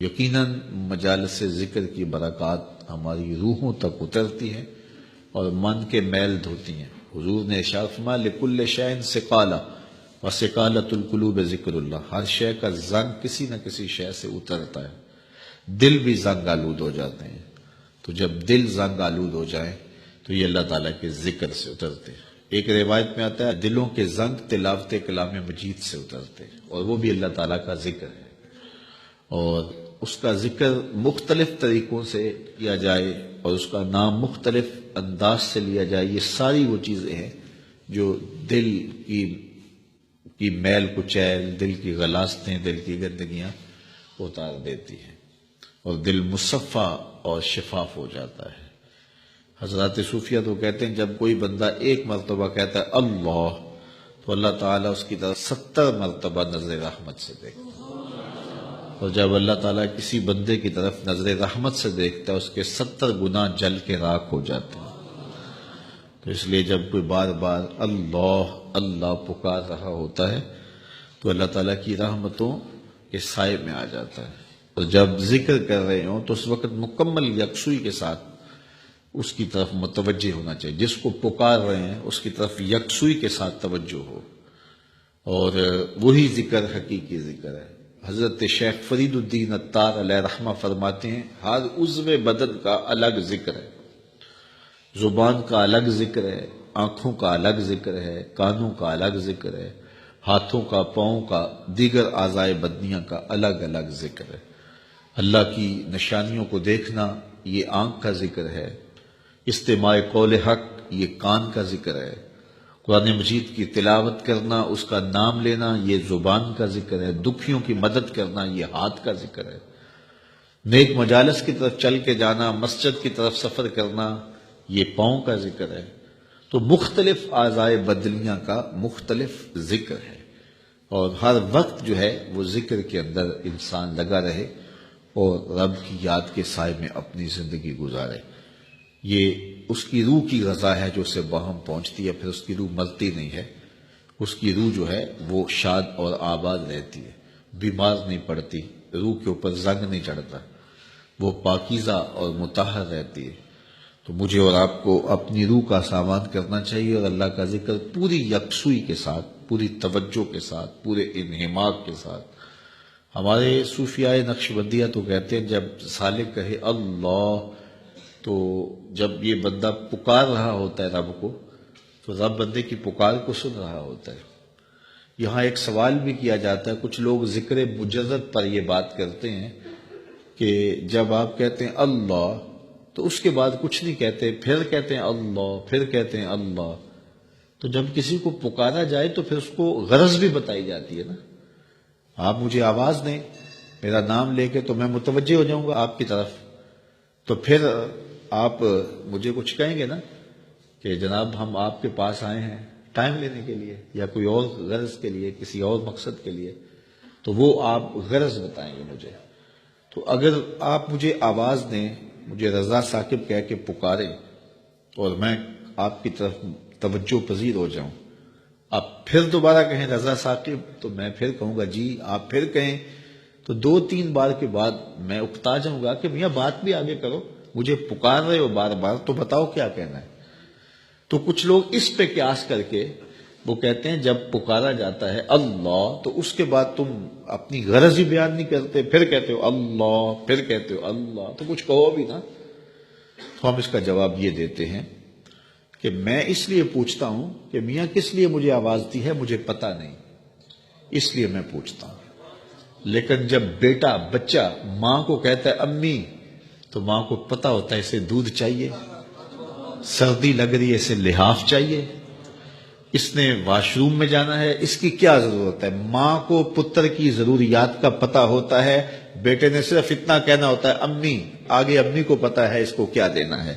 یقیناً مجالس ذکر کی برکات ہماری روحوں تک اترتی ہیں اور من کے میل دھوتی ہیں۔ حضور نے ارشاد فرمایا لکل شیء ثقالہ وثقالۃ القلوب ذکر اللہ، ہر شے کا زنگ کسی نہ کسی شے سے اترتا ہے، دل بھی زنگ آلود ہو جاتے ہیں، تو جب دل زنگ آلود ہو جائیں تو یہ اللہ تعالیٰ کے ذکر سے اترتے ہیں۔ ایک روایت میں آتا ہے دلوں کے زنگ تلاوت کلام مجید سے اترتے ہیں، اور وہ بھی اللہ تعالیٰ کا ذکر ہے، اور اس کا ذکر مختلف طریقوں سے کیا جائے اور اس کا نام مختلف انداز سے لیا جائے، یہ ساری وہ چیزیں ہیں جو دل کی میل کچیل، دل کی غلاستیں، دل کی گندگیاں اتار دیتی ہیں اور دل مصفا اور شفاف ہو جاتا ہے۔ حضرات صوفیہ تو کہتے ہیں جب کوئی بندہ ایک مرتبہ کہتا ہے اللہ، تو اللہ تعالیٰ اس کی طرف 70 مرتبہ نظر رحمت سے دیکھتا ہے، اور جب اللہ تعالیٰ کسی بندے کی طرف نظر رحمت سے دیکھتا ہے اس کے 70 گناہ جل کے راکھ ہو جاتے ہیں۔ تو اس لیے جب کوئی بار بار اللہ اللہ پکار رہا ہوتا ہے تو اللہ تعالیٰ کی رحمتوں کے سائے میں آ جاتا ہے، اور جب ذکر کر رہے ہوں تو اس وقت مکمل یکسوئی کے ساتھ اس کی طرف متوجہ ہونا چاہیے، جس کو پکار رہے ہیں اس کی طرف یکسوئی کے ساتھ توجہ ہو، اور وہی ذکر حقیقی ذکر ہے۔ حضرت شیخ فرید الدین عطار علیہ رحمہ فرماتے ہیں ہر عضو بدن کا الگ ذکر ہے، زبان کا الگ ذکر ہے، آنکھوں کا الگ ذکر ہے، کانوں کا الگ ذکر ہے، ہاتھوں کا، پاؤں کا، دیگر اعضائے بدنیاں کا الگ الگ ذکر ہے۔ اللہ کی نشانیوں کو دیکھنا یہ آنکھ کا ذکر ہے، استماع قول حق یہ کان کا ذکر ہے، قرآن مجید کی تلاوت کرنا، اس کا نام لینا یہ زبان کا ذکر ہے، دکھیوں کی مدد کرنا یہ ہاتھ کا ذکر ہے، نیک مجالس کی طرف چل کے جانا، مسجد کی طرف سفر کرنا یہ پاؤں کا ذکر ہے۔ تو مختلف اعضائے بدنیاں کا مختلف ذکر ہے، اور ہر وقت جو ہے وہ ذکر کے اندر انسان لگا رہے اور رب کی یاد کے سائے میں اپنی زندگی گزارے۔ یہ اس کی روح کی غذا ہے جو اسے باہم پہنچتی ہے، پھر اس کی روح مرتی نہیں ہے، اس کی روح جو ہے وہ شاد اور آباد رہتی ہے، بیمار نہیں پڑتی، روح کے اوپر زنگ نہیں چڑھتا، وہ پاکیزہ اور مطہر رہتی ہے۔ تو مجھے اور آپ کو اپنی روح کا سامان کرنا چاہیے اور اللہ کا ذکر پوری یکسوئی کے ساتھ، پوری توجہ کے ساتھ، پورے انہماک کے ساتھ۔ ہمارے صوفیاء نقشبندیہ تو کہتے ہیں جب سالک کہے اللہ، تو جب یہ بندہ پکار رہا ہوتا ہے رب کو، تو رب بندے کی پکار کو سن رہا ہوتا ہے۔ یہاں ایک سوال بھی کیا جاتا ہے، کچھ لوگ ذکر مجرد پر یہ بات کرتے ہیں کہ جب آپ کہتے ہیں اللہ تو اس کے بعد کچھ نہیں کہتے، پھر کہتے ہیں اللہ، پھر کہتے ہیں اللہ، تو جب کسی کو پکارا جائے تو پھر اس کو غرض بھی بتائی جاتی ہے نا۔ آپ مجھے آواز دیں میرا نام لے کے تو میں متوجہ ہو جاؤں گا آپ کی طرف، تو پھر آپ مجھے کچھ کہیں گے نا کہ جناب ہم آپ کے پاس آئے ہیں ٹائم لینے کے لیے یا کوئی اور غرض کے لیے، کسی اور مقصد کے لیے، تو وہ آپ غرض بتائیں گے مجھے۔ تو اگر آپ مجھے آواز دیں، مجھے رضا ثاقب کہہ کے پکاریں اور میں آپ کی طرف توجہ پذیر ہو جاؤں، آپ پھر دوبارہ کہیں رضا ثاقب، تو میں پھر کہوں گا جی، آپ پھر کہیں تو 2-3 بار کے بعد میں اکتا جاؤں گا کہ میاں بات بھی آگے کرو، مجھے پکار رہے ہو بار بار تو بتاؤ کیا کہنا ہے۔ تو کچھ لوگ اس پہ قیاس کر کے وہ کہتے ہیں جب پکارا جاتا ہے اللہ تو اس کے بعد تم اپنی غرض ہی بیان نہیں کرتے، پھر کہتے ہو اللہ، پھر کہتے ہو اللہ، تو کچھ کہو بھی نا۔ تو ہم اس کا جواب یہ دیتے ہیں کہ میں اس لیے پوچھتا ہوں کہ میاں کس لیے مجھے آواز دی ہے مجھے پتہ نہیں، اس لیے میں پوچھتا ہوں۔ لیکن جب بیٹا بچہ ماں کو کہتا ہے امی، تو ماں کو پتہ ہوتا ہے اسے دودھ چاہیے، سردی لگ رہی ہے اسے لحاف چاہیے، اس نے واش روم میں جانا ہے، اس کی کیا ضرورت ہے۔ ماں کو پتر کی ضروریات کا پتہ ہوتا ہے، بیٹے نے صرف اتنا کہنا ہوتا ہے امی، آگے امی کو پتہ ہے اس کو کیا دینا ہے۔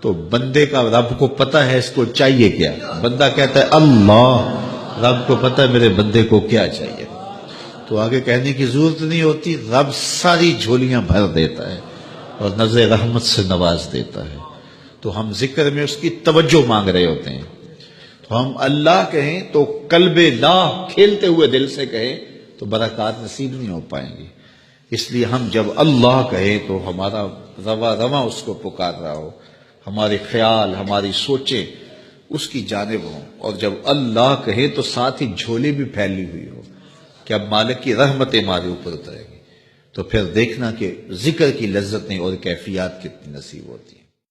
تو بندے کا رب کو پتہ ہے اس کو چاہیے کیا، بندہ کہتا ہے اللہ، رب کو پتہ ہے میرے بندے کو کیا چاہیے، تو آگے کہنے کی ضرورت نہیں ہوتی، رب ساری جھولیاں بھر دیتا ہے اور نظر رحمت سے نواز دیتا ہے۔ تو ہم ذکر میں اس کی توجہ مانگ رہے ہوتے ہیں، تو ہم اللہ کہیں تو قلب لا کھیلتے ہوئے دل سے کہیں تو برکات نصیب نہیں ہو پائیں گی۔ اس لیے ہم جب اللہ کہیں تو ہمارا رواں رواں اس کو پکار رہا ہو، ہمارے خیال ہماری سوچیں اس کی جانب ہوں، اور جب اللہ کہے تو ساتھ ہی جھولی بھی پھیلی ہوئی ہو کہ اب مالک کی رحمت ہمارے اوپر اترے گی، تو پھر دیکھنا کہ ذکر کی لذتیں اور کیفیات کتنی نصیب ہوتی ہیں۔